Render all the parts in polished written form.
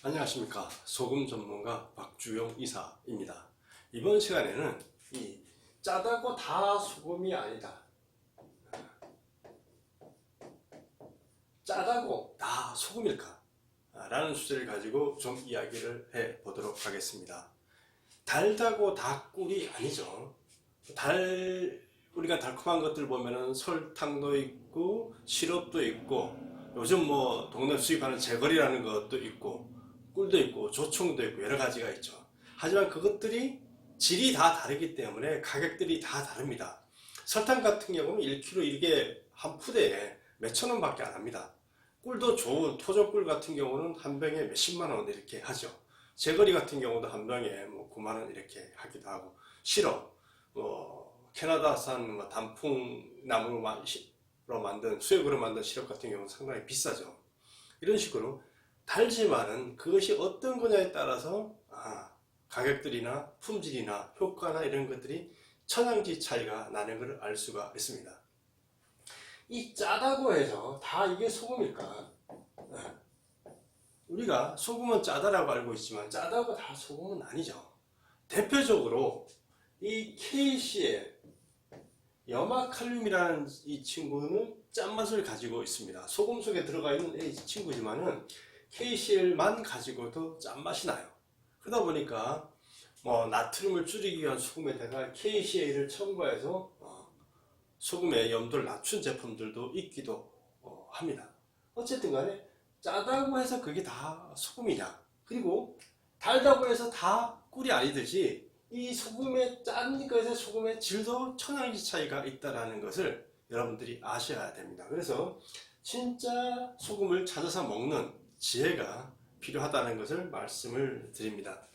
안녕하십니까. 소금 전문가 박주용 이사입니다. 이번 시간에는 이 짜다고 다 소금이 아니다, 짜다고 다 소금일까? 라는 주제를 가지고 좀 이야기를 해 보도록 하겠습니다. 달다고 다 꿀이 아니죠. 우리가 달콤한 것들 보면은 설탕도 있고 시럽도 있고, 요즘 뭐 동네 수입하는 제거리라는 것도 있고 꿀도 있고 조청도 있고 여러 가지가 있죠. 하지만 그것들이 질이 다 다르기 때문에 가격들이 다 다릅니다. 설탕 같은 경우는 1kg 이게 한 푸대에 몇천 원 밖에 안 합니다. 꿀도 좋은 토종꿀 같은 경우는 한 병에 몇십만 원 이렇게 하죠. 제거리 같은 경우도 한 병에 뭐 9만 원 이렇게 하기도 하고, 시럽, 캐나다산 단풍나무로 만든 수액으로 만든 시럽 같은 경우는 상당히 비싸죠. 이런 식으로 달지만은 그것이 어떤 거냐에 따라서 가격들이나 품질이나 효과나 이런 것들이 천양지 차이가 나는 것을 알 수가 있습니다. 이 짜다고 해서 다 이게 소금일까? 우리가 소금은 짜다라고 알고 있지만 짜다고 다 소금은 아니죠. 대표적으로 이 KCl, 염화칼륨이라는 이 친구는 짠맛을 가지고 있습니다. 소금 속에 들어가 있는 이 친구지만은 KCl만 가지고도 짠맛이 나요. 그러다 보니까 뭐 나트륨을 줄이기 위한 소금에다가 KCl을 첨가해서 소금의 염도를 낮춘 제품들도 있기도 합니다. 어쨌든 간에 짜다고 해서 그게 다 소금이냐, 그리고 달다고 해서 다 꿀이 아니듯이 이 소금의 짠 것의 소금의 질도 천양지 차이가 있다는 것을 여러분들이 아셔야 됩니다. 그래서 진짜 소금을 찾아서 먹는 지혜가 필요하다는 것을 말씀을 드립니다.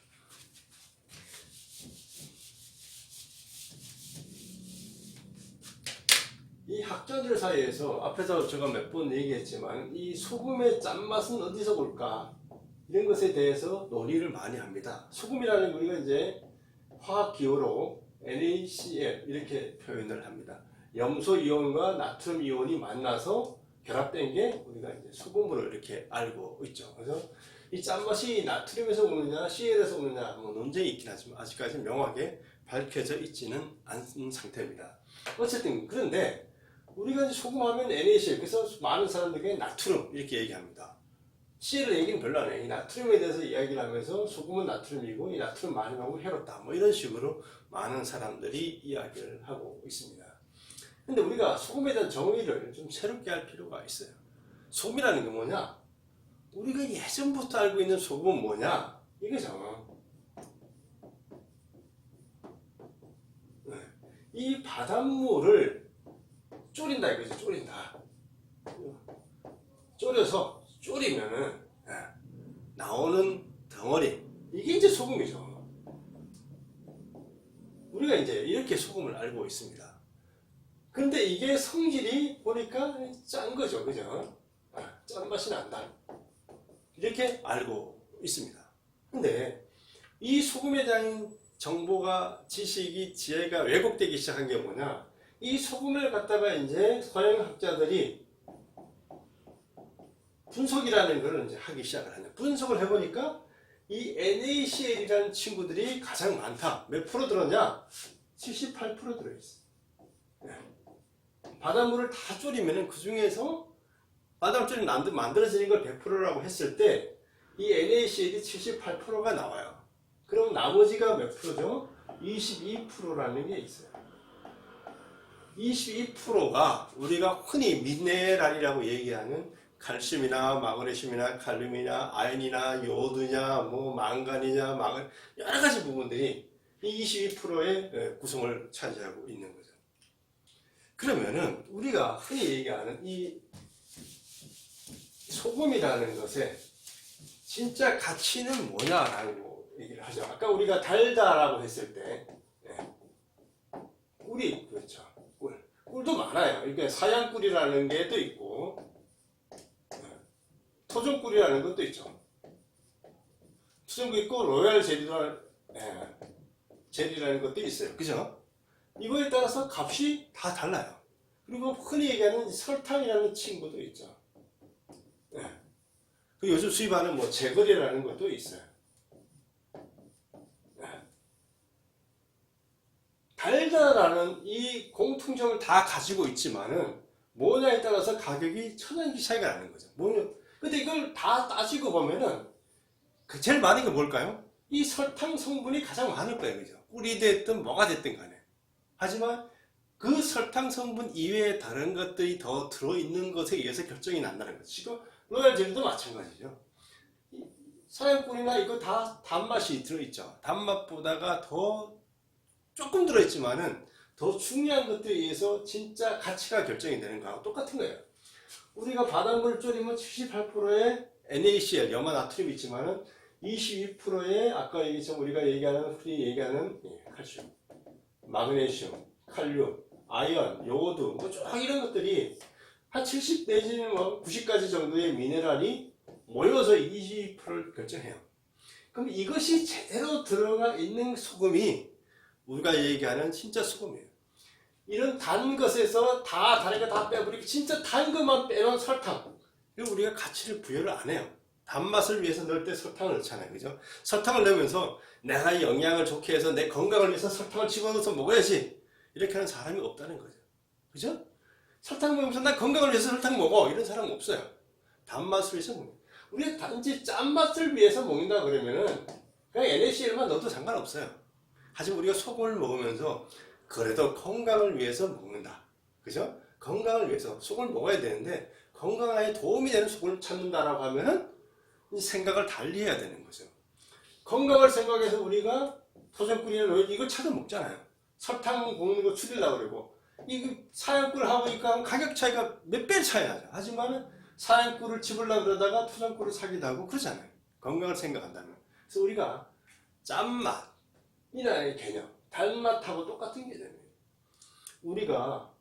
이 학자들 사이에서 앞에서 제가 몇 번 얘기했지만 이 소금의 짠맛은 어디서 올까, 이런 것에 대해서 논의를 많이 합니다. 소금이라는 우리가 이제 화학 기호로 NaCl 이렇게 표현을 합니다. 염소 이온과 나트륨 이온이 만나서 결합된 게 우리가 이제 소금으로 이렇게 알고 있죠. 그래서 이 짠맛이 나트륨에서 오느냐 CL에서 오느냐 뭐 논쟁이 있긴 하지만 아직까지 명확하게 밝혀져 있지는 않은 상태입니다. 어쨌든 그런데 우리가 이제 소금하면 NaCl, 그래서 많은 사람들이 나트륨 이렇게 얘기합니다. CL 얘기는 별로 안 해요. 이 나트륨에 대해서 이야기를 하면서 소금은 나트륨이고 이 나트륨 많이 먹으면 해롭다, 뭐 이런 식으로 많은 사람들이 이야기를 하고 있습니다. 근데 우리가 소금에 대한 정의를 좀 새롭게 할 필요가 있어요. 소금이라는 게 뭐냐? 우리가 예전부터 알고 있는 소금은 뭐냐? 이거죠. 이 바닷물을 졸인다 이거죠. 졸인다. 졸이면은 나오는 덩어리, 이게 이제 소금이죠. 우리가 이제 이렇게 소금을 알고 있습니다. 근데 이게 성질이 보니까 짠 거죠. 그죠? 짠맛이 난다, 이렇게 알고 있습니다. 근데 이 소금에 대한 정보가, 지식이, 지혜가 왜곡되기 시작한 게 뭐냐? 이 소금을 갖다가 이제 서양학자들이 분석이라는 걸 이제 하기 시작을 하냐. 분석을 해보니까 이 NaCl이라는 친구들이 가장 많다. 몇 프로 들었냐? 78% 들어있어. 바닷물을 다 졸이면 그 중에서 바닷물이 만들어지는 걸 100%라고 했을 때 이 NaCl이 78%가 나와요. 그럼 나머지가 몇 프로죠? 22%라는 게 있어요. 22%가 우리가 흔히 미네랄이라고 얘기하는 칼슘이나 마그네슘이나 칼륨이나 아연이나 요오드냐 뭐 망간이냐 여러 가지 부분들이 이 22%의 구성을 차지하고 있는 거죠. 그러면은 우리가 흔히 얘기하는 이 소금이라는 것의 진짜 가치는 뭐냐라고 얘기를 하죠. 아까 우리가 달다라고 했을 때 꿀이, 그렇죠. 꿀도 많아요. 그러니까 사양꿀이라는 게 또 있고 토종꿀이라는 것도 있죠. 토종꿀 있고 로얄 젤리라는 것도 있어요. 그죠? 이거에 따라서 값이 다 달라요. 그리고 흔히 얘기하는 설탕이라는 친구도 있죠. 그리고 요즘 수입하는 뭐 제거리라는 것도 있어요. 달달하는 이 공통점을 다 가지고 있지만은 뭐냐에 따라서 가격이 천연기 차이가 나는 거죠. 뭐냐? 근데 이걸 다 따지고 보면은 그 제일 많은 게 뭘까요? 이 설탕 성분이 가장 많을 거예요, 그죠? 꿀이 됐든 뭐가 됐든 간에. 하지만 그 설탕 성분 이외에 다른 것들이 더 들어있는 것에 의해서 결정이 난다는 거죠. 지금 로얄 젤리도 마찬가지죠. 사양꿀이나 이거 다 단맛이 들어있죠. 단맛보다가 더 조금 들어있지만은 더 중요한 것들에 의해서 진짜 가치가 결정이 되는 거하고 똑같은 거예요. 우리가 바닷물 졸이면 78%의 NaCl, 염화 나트륨이 있지만은 22%의 아까 우리가 얘기하는 흔히 얘기하는 칼슘, 마그네슘, 칼륨, 아연, 요오드 뭐쭉 이런 것들이 한 70 내지는 뭐 90가지 정도의 미네랄이 모여서 20%를 결정해요. 그럼 이것이 제대로 들어가 있는 소금이 우리가 얘기하는 진짜 소금이에요. 이런 단 것에서 다른 거 다 빼버리고 진짜 단 것만 빼놓은 설탕. 그리고 우리가 가치를 부여를 안 해요. 단맛을 위해서 넣을 때 설탕을 넣잖아요. 그죠? 설탕을 넣으면서 내가 영양을 좋게 해서 내 건강을 위해서 설탕을 집어넣어서 먹어야지. 이렇게 하는 사람이 없다는 거죠. 그죠? 설탕 먹으면서 나 건강을 위해서 설탕 먹어. 이런 사람 없어요. 단맛을 위해서 먹는. 우리가 단지 짠맛을 위해서 먹는다 그러면은 그냥 NaCl만 넣어도 상관없어요. 하지만 우리가 소금을 먹으면서 그래도 건강을 위해서 먹는다. 그죠? 건강을 위해서 소금을 먹어야 되는데 건강에 도움이 되는 소금을 찾는다라고 하면은 이 생각을 달리 해야 되는 거죠. 건강을 생각해서 우리가 토종꿀이나 이걸 찾아 먹잖아요. 설탕 먹는 거 줄이려고 그러고 이거 사양꿀하고 이거 가격 차이가 몇 배 차이 나죠. 하지만 사양꿀을 집으려고 그러다가 토종꿀을 사기도 하고 그러잖아요. 건강을 생각한다면. 그래서 우리가 짠맛이라는 개념, 단맛하고 똑같은 개념이에요. 우리가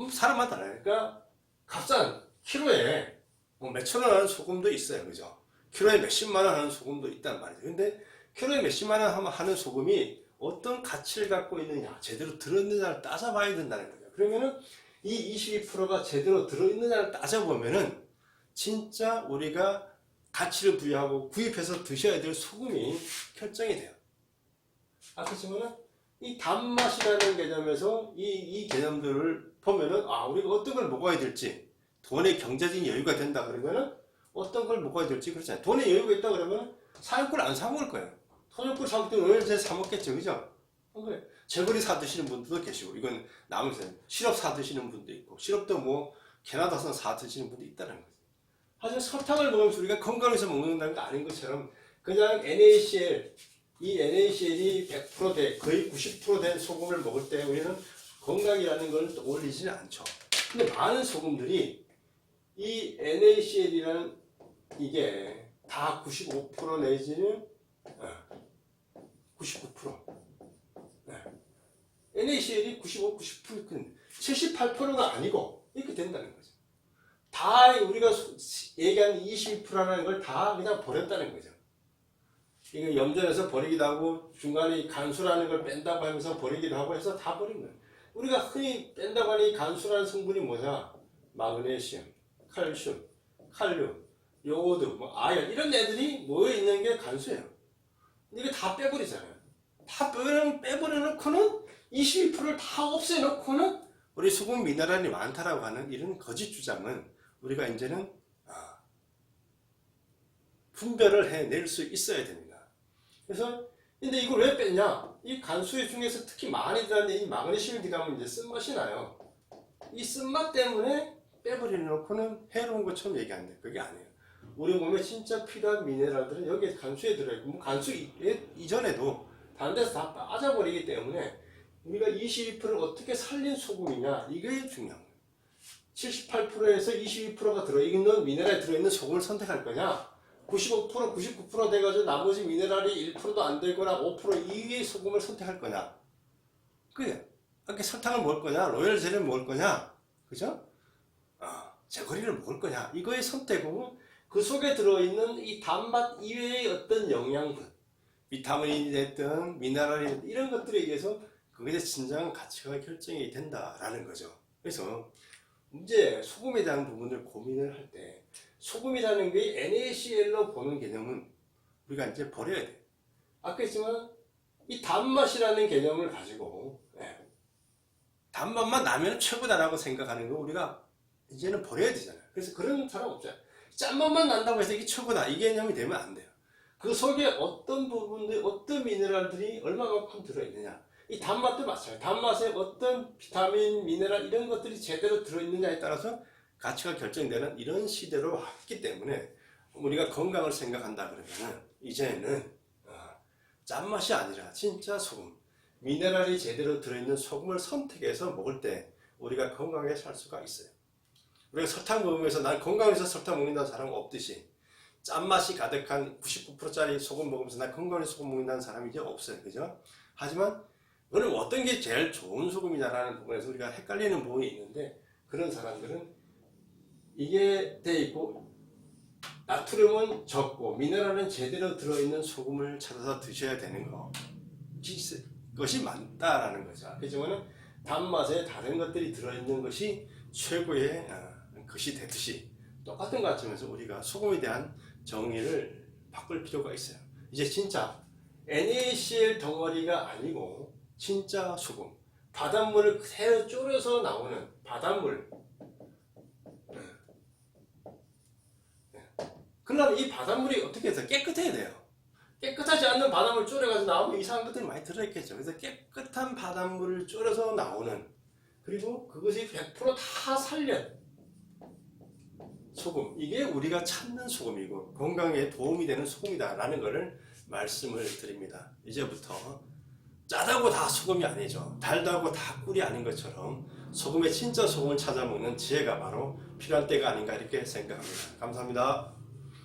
사람마다 달라요. 그러니까 값싼 키로에 뭐 몇천 원 하는 소금도 있어요. 그죠? 키로에 몇십만 원 하는 소금도 있단 말이죠. 근데 키로에 몇십만 원 하는 소금이 어떤 가치를 갖고 있느냐, 제대로 들어있느냐를 따져봐야 된다는 거죠. 그러면은 이 22%가 제대로 들어있느냐를 따져보면은 진짜 우리가 가치를 부여하고 구입해서 드셔야 될 소금이 결정이 돼요. 아까 지금은 이 단맛이라는 개념에서 이 개념들을 보면은 우리가 어떤 걸 먹어야 될지 돈의 경제적인 여유가 된다 그러면은 어떤 걸 먹어야 될지 그렇잖아요. 돈의 여유가 있다 그러면 사양꿀 안 사 먹을 거예요. 토종꿀 사 먹을 때 오일제 사 먹겠죠, 그죠? 그래. 제거리 사 드시는 분들도 계시고 이건 남으세요. 시럽 사 드시는 분도 있고 시럽도 뭐 캐나다산 사 드시는 분도 있다는 거죠. 하지만 설탕을 먹으면서 우리가 건강해서 먹는다는 게 아닌 것처럼 그냥 NaCl 이 NaCl이 100% 돼, 거의 90% 된 소금을 먹을 때 우리는 건강이라는 걸 떠올리지는 않죠. 근데 많은 소금들이 이 NaCl이라는 이게 다 95% 내지는 99%. NaCl이 95, 90%, 78%가 아니고 이렇게 된다는 거죠. 다 우리가 얘기하는 22%라는 걸 다 그냥 버렸다는 거죠. 이거 염전해서 버리기도 하고 중간에 간수라는 걸 뺀다고 하면서 버리기도 하고 해서 다 버린 거예요. 우리가 흔히 뺀다고 하는 이 간수라는 성분이 뭐냐? 마그네슘, 칼슘, 칼륨, 요오드, 뭐 아연 이런 애들이 모여 있는 게 간수예요. 이거 다 빼버리잖아요. 다 빼버려놓고는 22%를 다 없애놓고는 우리 소금 미네랄이 많다라고 하는 이런 거짓 주장은 우리가 이제는 분별을 해낼 수 있어야 됩니다. 그래서 근데 이걸 왜 뺐냐? 이 간수 중에서 특히 많이 들어있는 이 마그네슘이 들어가면 이제 쓴맛이 나요. 이 쓴맛 때문에 빼버려놓고는 해로운 것처럼 얘기하는데 그게 아니에요. 우리 몸에 진짜 필요한 미네랄들은 여기에 간수에 들어있고 뭐 간수 이전에도 다른 데서 다 빠져버리기 때문에 우리가 22%를 어떻게 살린 소금이냐 이게 중요한 거예요. 78%에서 22%가 들어있는 미네랄이 들어있는 소금을 선택할 거냐 95%, 99% 돼가지고 나머지 미네랄이 1%도 안 되거나 5% 이의 소금을 선택할 거냐 그게 이렇게 설탕을 먹을 거냐 로열 젤을 먹을 거냐 그죠? 제거리를 먹을 거냐 이거의 선택은 그 속에 들어있는 이 단맛 이외의 어떤 영양분 비타민이 됐든 미네랄이 됐든 이런 것들에 의해서 그게 진정한 가치가 결정이 된다라는 거죠. 그래서 이제 소금에 대한 부분을 고민을 할 때 소금이라는 게 NaCl로 보는 개념은 우리가 이제 버려야 돼. 아까 했지만 이 단맛이라는 개념을 가지고 단맛만 나면 최고다라고 생각하는 거 우리가 이제는 버려야 되잖아요. 그래서 그런 사람 없잖아요. 짠맛만 난다고 해서 이게 최고다 이 개념이 되면 안 돼요. 그 속에 어떤 부분들, 어떤 미네랄들이 얼마만큼 들어있느냐. 이 단맛도 마찬가지예요. 단맛에 어떤 비타민, 미네랄 이런 것들이 제대로 들어있느냐에 따라서 가치가 결정되는 이런 시대로 왔기 때문에 우리가 건강을 생각한다 그러면은 이제는 짠맛이 아니라 진짜 소금, 미네랄이 제대로 들어있는 소금을 선택해서 먹을 때 우리가 건강하게 살 수가 있어요. 우리가 설탕 먹으면서 난 건강해서 설탕 먹는다는 사람은 없듯이 짠맛이 가득한 99%짜리 소금 먹으면서 난 건강해서 소금 먹는다는 사람이 이제 없어요. 그죠? 하지만 그럼 어떤 게 제일 좋은 소금이냐라는 부분에서 우리가 헷갈리는 부분이 있는데 그런 사람들은 이게 돼 있고 나트륨은 적고 미네랄은 제대로 들어있는 소금을 찾아서 드셔야 되는 것이 맞다라는 거죠. 그렇지만 단맛에 다른 것들이 들어있는 것이 최고의 것이 되듯이 똑같은 관점에서 우리가 소금에 대한 정의를 바꿀 필요가 있어요. 이제 진짜 NaCl 덩어리가 아니고 진짜 소금, 바닷물을 그대로 졸여서 나오는 바닷물. 그러면 이 바닷물이 어떻게 해서 깨끗해야 돼요. 깨끗하지 않는 바닷물 졸여가지고 나오면 이상한 것들이 많이 들어있겠죠. 그래서 깨끗한 바닷물을 졸여서 나오는 그리고 그것이 100% 다 살련 소금, 이게 우리가 찾는 소금이고 건강에 도움이 되는 소금이다 라는 것을 말씀을 드립니다. 이제부터 짜다고 다 소금이 아니죠. 달다고 다 꿀이 아닌 것처럼 소금의 진짜 소금을 찾아 먹는 지혜가 바로 필요할 때가 아닌가 이렇게 생각합니다. 감사합니다.